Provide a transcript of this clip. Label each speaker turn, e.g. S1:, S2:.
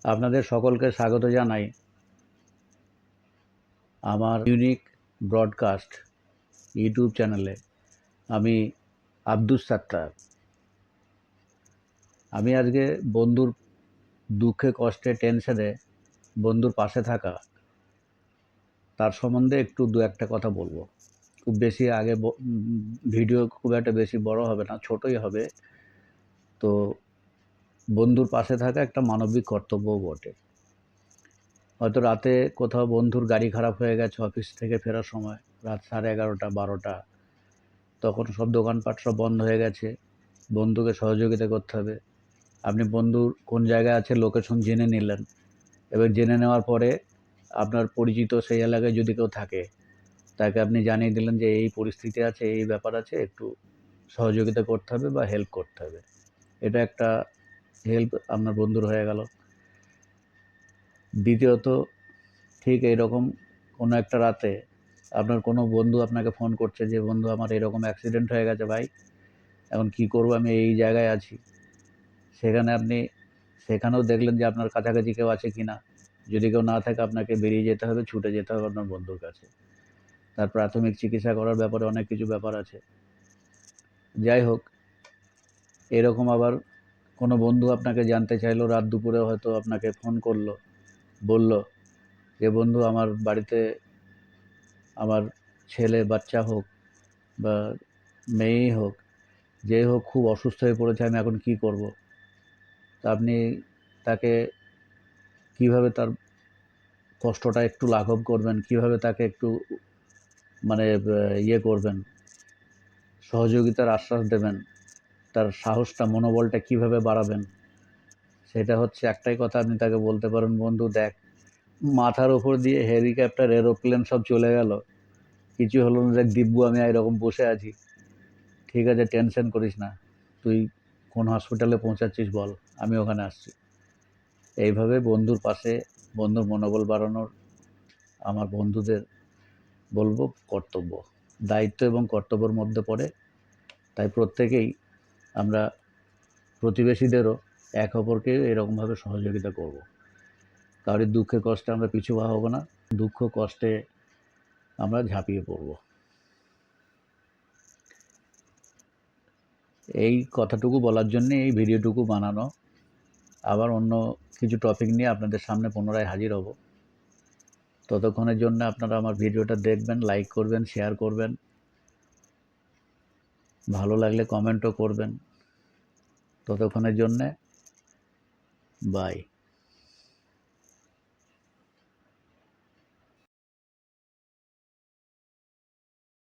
S1: আপনাদের সকলকে স্বাগত জানাই আমার ইউনিক ব্রডকাস্ট ইউটিউব চ্যানেলে। আমি আব্দুস সাত্তার। আমি আজকে বন্ধুর দুঃখে কষ্টে টেনশনে বন্ধুর পাশে থাকা তার সম্বন্ধে একটু দু একটা কথা বলবো। খুব বেশি আগে ভিডিও খুব একটা বেশি বড় হবে না, ছোটই হবে। তো বন্ধুর পাশে থাকা একটা মানবিক কর্তব্যও বটে। হয়তো রাতে কোথাও বন্ধুর গাড়ি খারাপ হয়ে গেছে অফিস থেকে ফেরার সময়, রাত 11:30 12টা, তখন সব দোকানপাট সব বন্ধ হয়ে গেছে, বন্ধুকে সহযোগিতা করতে হবে। আপনি বন্ধুর কোন জায়গায় আছে লোকেশন জেনে নিলেন, এবার জেনে নেওয়ার পরে আপনার পরিচিত সেই এলাকায় যদি কেউ থাকে তাকে আপনি জানিয়ে দিলেন যে এই পরিস্থিতি আছে, এই ব্যাপার আছে, একটু সহযোগিতা করতে হবে বা হেল্প করতে হবে। এটা একটা হেল্প আপনার বন্ধুর হয়ে গেল। দ্বিতীয়ত, ঠিক এইরকম কোনো একটা রাতে আপনার কোনো বন্ধু আপনাকে ফোন করছে যে বন্ধু আমার এরকম অ্যাক্সিডেন্ট হয়ে গেছে ভাই, এখন কি করব, আমি এই জায়গায় আছি। সেখানেও দেখলেন যে আপনার কাছাকাছি কেউ আছে কি না। যদি কেউ না থাকে আপনাকে বেরিয়ে যেতে হবে, ছুটে যেতে হবে আপনার বন্ধুর কাছে। তার প্রাথমিক চিকিৎসা করার ব্যাপারে অনেক কিছু ব্যাপার আছে। যাই হোক, এরকম আবার কোনো বন্ধু আপনাকে জানতে চাইলো, রাত দুপুরে হয়তো আপনাকে ফোন করলো, বলল যে বন্ধু আমার বাড়িতে আমার ছেলে বাচ্চা হোক বা মেয়েই হোক, যেই হোক, খুব অসুস্থ হয়ে পড়েছে, আমি এখন কি করব। তা আপনি তাকে কিভাবে তার কষ্টটা একটু লাঘব করবেন, কিভাবে তাকে একটু মানে ইয়ে করবেন, সহযোগিতার আশ্বাস দেবেন, তার সাহসটা মনোবলটা কিভাবে বাড়াবেন, সেটা হচ্ছে একটাই কথা। আপনি তাকে বলতে পারেন বন্ধু দেখ, মাথার ওপর দিয়ে হেলিকপ্টার এরোপ্লেন সব চলে গেল, কিছু হলো না, দেখ দিব্যু আমি এরকম বসে আছি, ঠিক আছে, টেনশন করিস না, তুই কোন হসপিটালে পৌঁছাচ্ছিস বল, আমি ওখানে আসছি। এইভাবে বন্ধুর পাশে, বন্ধুর মনোবল বাড়ানোর আমার বন্ধুদের বলবো কর্তব্য, দায়িত্ব এবং কর্তব্যের মধ্যে পড়ে। তাই প্রত্যেকেই আমরা প্রতিবেশীদেরও এক অপরকে এরকমভাবে সহযোগিতা করব। কারোর দুঃখে কষ্টে আমরা পিছু হব না, দুঃখ কষ্টে আমরা ঝাঁপিয়ে পড়ব। এই কথাটুকু বলার জন্যে এই ভিডিওটুকু বানানো। আবার অন্য কিছু টপিক নিয়ে আপনাদের সামনে পুনরায় হাজির হব। ততক্ষণের জন্য আপনারা আমার ভিডিওটা দেখবেন, লাইক করবেন, শেয়ার করবেন, ভালো লাগলে কমেন্টও করবেন। ততক্ষণের জন্যে বাই।